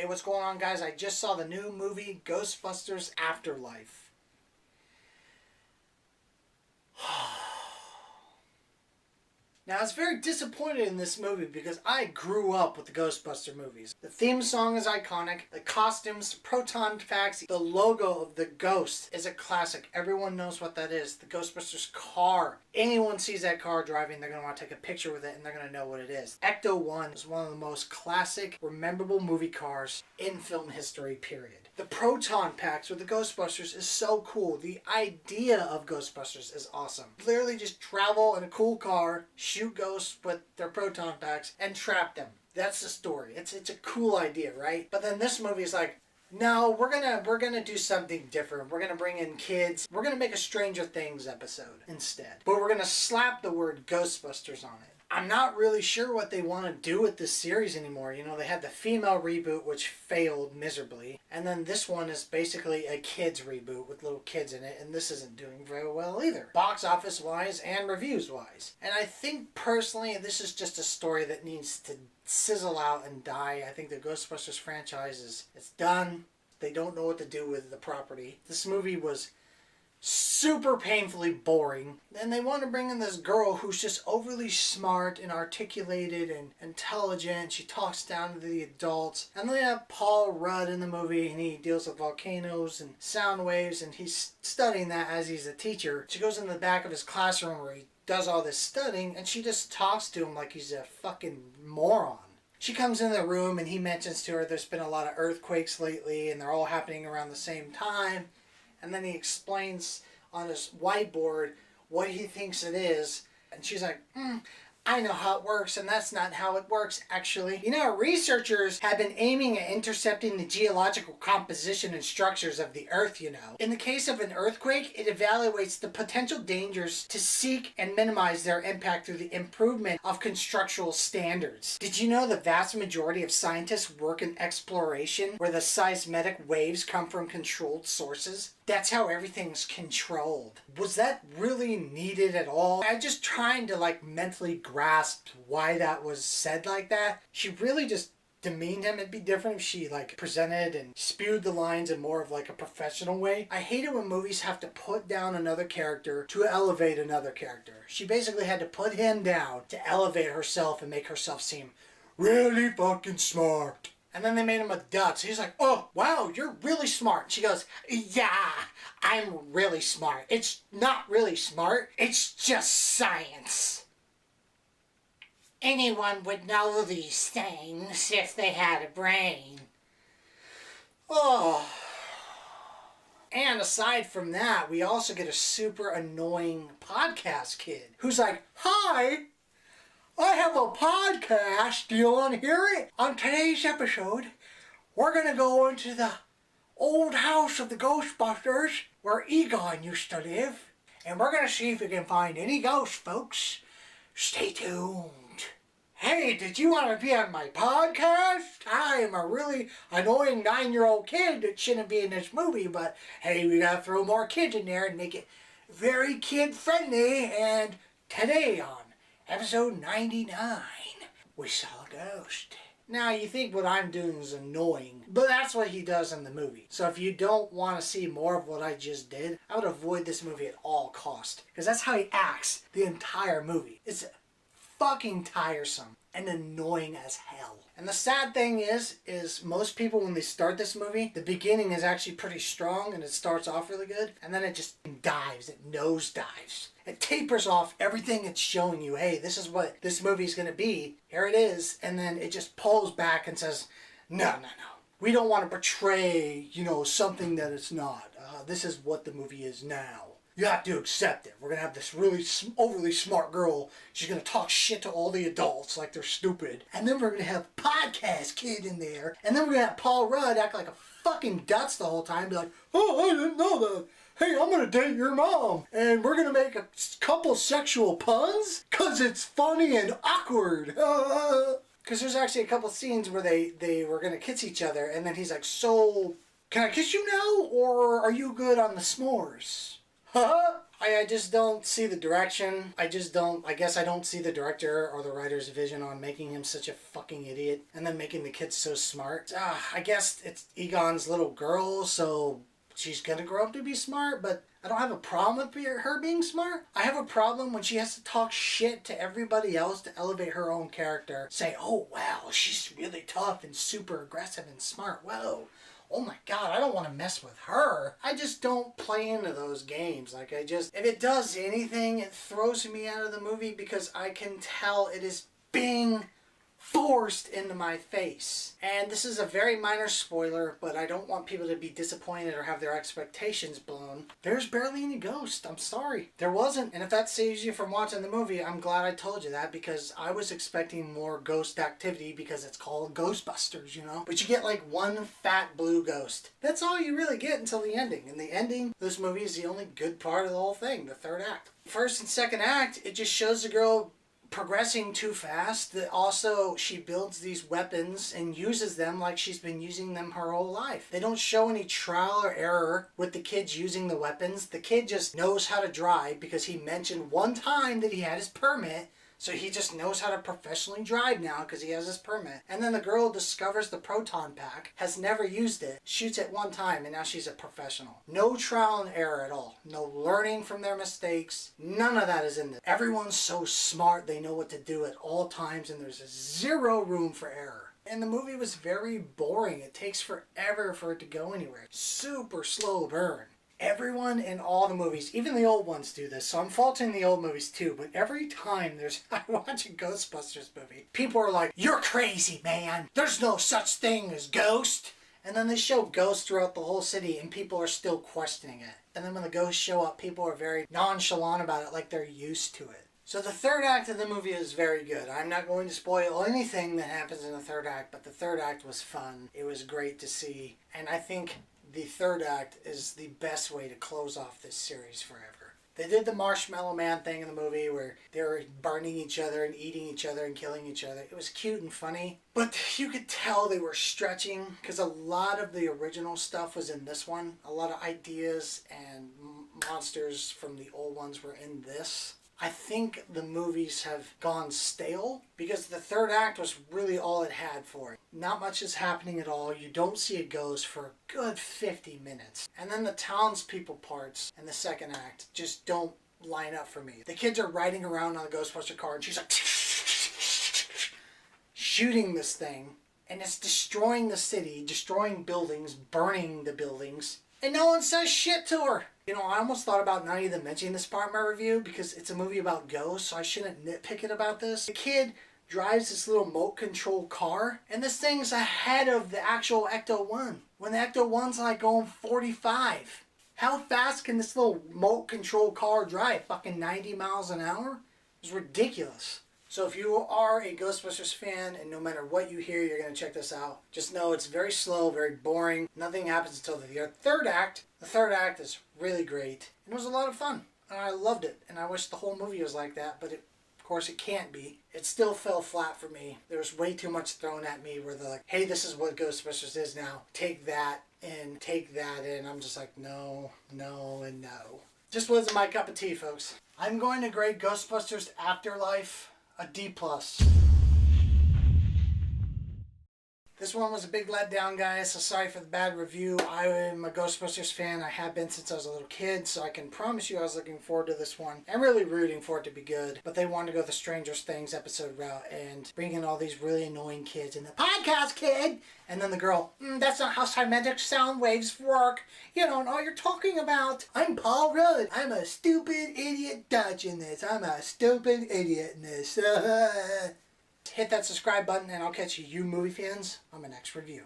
Hey, what's going on, guys? I just saw the new movie, Ghostbusters Afterlife. Now, I was very disappointed in this movie because I grew up with the Ghostbuster movies. The theme song is iconic, the costumes, proton packs, the logo of the ghost is a classic. Everyone knows what that is. The Ghostbusters car. Anyone sees that car driving, they're going to want to take a picture with it and they're going to know what it is. Ecto-1 is one of the most classic, memorable movie cars in film history, period. The proton packs with the Ghostbusters is so cool. The idea of Ghostbusters is awesome. Literally just travel in a cool car, shoot ghosts with their proton packs, and trap them. That's the story. It's a cool idea, right? But then this movie is like, no, we're gonna do something different. We're gonna bring in kids. We're gonna make a Stranger Things episode instead. But we're gonna slap the word Ghostbusters on it. I'm not really sure what they want to do with this series anymore. You know, they had the female reboot, which failed miserably. And then this one is basically a kids reboot with little kids in it. And this isn't doing very well either. Box office wise and reviews wise. And I think personally, this is just a story that needs to sizzle out and die. I think the Ghostbusters franchise it's done. They don't know what to do with the property. This movie was super painfully boring. And they want to bring in this girl who's just overly smart and articulated and intelligent. She talks down to the adults. And then they have Paul Rudd in the movie, and he deals with volcanoes and sound waves, and he's studying that as he's a teacher. She goes in the back of his classroom where he does all this studying, and she just talks to him like he's a fucking moron. She comes in the room and he mentions to her there's been a lot of earthquakes lately and they're all happening around the same time. And then he explains on his whiteboard what he thinks it is. And she's like, I know how it works, and that's not how it works, actually. You know, researchers have been aiming at intercepting the geological composition and structures of the Earth, you know. In the case of an earthquake, it evaluates the potential dangers to seek and minimize their impact through the improvement of constructural standards. Did you know the vast majority of scientists work in exploration where the seismic waves come from controlled sources? That's how everything's controlled. Was that really needed at all? I'm just trying to mentally grasp why that was said like that. She really just demeaned him. It'd be different if she presented and spewed the lines in more of a professional way. I hate it when movies have to put down another character to elevate another character. She basically had to put him down to elevate herself and make herself seem really fucking smart. And then they made him a dutz. He's like, oh, wow, you're really smart. She goes, yeah, I'm really smart. It's not really smart. It's just science. Anyone would know these things if they had a brain. Oh. And aside from that, we also get a super annoying podcast kid who's like, hi, I have a podcast. Do you want to hear it? On today's episode, we're going to go into the old house of the Ghostbusters where Egon used to live. And we're going to see if we can find any ghosts, folks. Stay tuned. Hey, did you want to be on my podcast? I am a really annoying 9-year-old kid that shouldn't be in this movie, but hey, we got to throw more kids in there and make it very kid-friendly. And today on Episode 99, we saw a ghost. Now, you think what I'm doing is annoying, but that's what he does in the movie. So if you don't want to see more of what I just did, I would avoid this movie at all cost. Because that's how he acts the entire movie. It's fucking tiresome and annoying as hell. And the sad thing is most people, when they start this movie, the beginning is actually pretty strong and it starts off really good, and then it just dives, it nosedives. It tapers off everything it's showing you. Hey, this is what this movie's going to be. Here it is. And then it just pulls back and says, no. We don't want to portray, something that it's not. This is what the movie is now. You have to accept it. We're going to have this really overly smart girl. She's going to talk shit to all the adults like they're stupid. And then we're going to have podcast kid in there. And then we're going to have Paul Rudd act like a fucking dutz the whole time. Be like, oh, I didn't know that. Hey, I'm going to date your mom. And we're going to make a couple sexual puns. Because it's funny and awkward. Because there's actually a couple scenes where they were going to kiss each other. And then he's like, so, can I kiss you now? Or are you good on the s'mores? I just don't see the direction. I guess I don't see the director or the writer's vision on making him such a fucking idiot and then making the kids so smart. I guess it's Egon's little girl, so she's gonna grow up to be smart, but I don't have a problem with her being smart. I have a problem when she has to talk shit to everybody else to elevate her own character. Say, oh wow, she's really tough and super aggressive and smart. Whoa. Oh my god, I don't want to mess with her. I just don't play into those games. If it does anything, it throws me out of the movie because I can tell it is being forced into my face. And this is a very minor spoiler, but I don't want people to be disappointed or have their expectations blown. There's barely any ghost. I'm sorry. There wasn't. And if that saves you from watching the movie, I'm glad I told you that, because I was expecting more ghost activity because it's called Ghostbusters, you know? But you get like one fat blue ghost. That's all you really get until the ending. And the ending, this movie is the only good part of the whole thing, the third act. First and second act, it just shows the girl progressing too fast. That also she builds these weapons and uses them like she's been using them her whole life. They don't show any trial or error with the kids using the weapons. The kid just knows how to drive because he mentioned one time that he had his permit. So he just knows how to professionally drive now because he has his permit. And then the girl discovers the proton pack, has never used it, shoots it one time, and now she's a professional. No trial and error at all. No learning from their mistakes. None of that is in this. Everyone's so smart, they know what to do at all times, and there's zero room for error. And the movie was very boring. It takes forever for it to go anywhere. Super slow burn. Everyone in all the movies, even the old ones, do this. So I'm faulting the old movies too. But every time I watch a Ghostbusters movie, people are like, "You're crazy, man. There's no such thing as ghost." And then they show ghosts throughout the whole city and people are still questioning it. And then when the ghosts show up, people are very nonchalant about it, like they're used to it. So the third act of the movie is very good. I'm not going to spoil anything that happens in the third act, but the third act was fun. It was great to see. And I think the third act is the best way to close off this series forever. They did the Marshmallow Man thing in the movie where they were burning each other and eating each other and killing each other. It was cute and funny, but you could tell they were stretching because a lot of the original stuff was in this one. A lot of ideas and monsters from the old ones were in this. I think the movies have gone stale because the third act was really all it had for it. Not much is happening at all. You don't see a ghost for a good 50 minutes. And then the townspeople parts in the second act just don't line up for me. The kids are riding around on the Ghostbuster car and she's like shooting this thing and it's destroying the city, destroying buildings, burning the buildings. And no one says shit to her. You know, I almost thought about not even mentioning this part in my review because it's a movie about ghosts, so I shouldn't nitpick it about this. The kid drives this little remote control car, and this thing's ahead of the actual Ecto-1. When the Ecto-1's like going 45. How fast can this little remote control car drive? Fucking 90 miles an hour? It's ridiculous. So if you are a Ghostbusters fan and no matter what you hear, you're going to check this out, just know it's very slow, very boring. Nothing happens until the third act. The third act is really great. It was a lot of fun. And I loved it. And I wish the whole movie was like that, but of course it can't be. It still fell flat for me. There was way too much thrown at me where they're like, hey, this is what Ghostbusters is now. Take that and take that in. I'm just like, no, no, and no. Just wasn't my cup of tea, folks. I'm going to grade Ghostbusters Afterlife a D+. This one was a big letdown, guys, so sorry for the bad review. I am a Ghostbusters fan. I have been since I was a little kid, so I can promise you I was looking forward to this one. I'm really rooting for it to be good, but they wanted to go the Stranger Things episode route and bring in all these really annoying kids and the podcast kid, and then the girl, that's not how cymatic sound waves work. You don't know what you're talking about. I'm Paul Rudd. I'm a stupid idiot Dutch in this. I'm a stupid idiot in this. Hit that subscribe button and I'll catch you movie fans on my next review.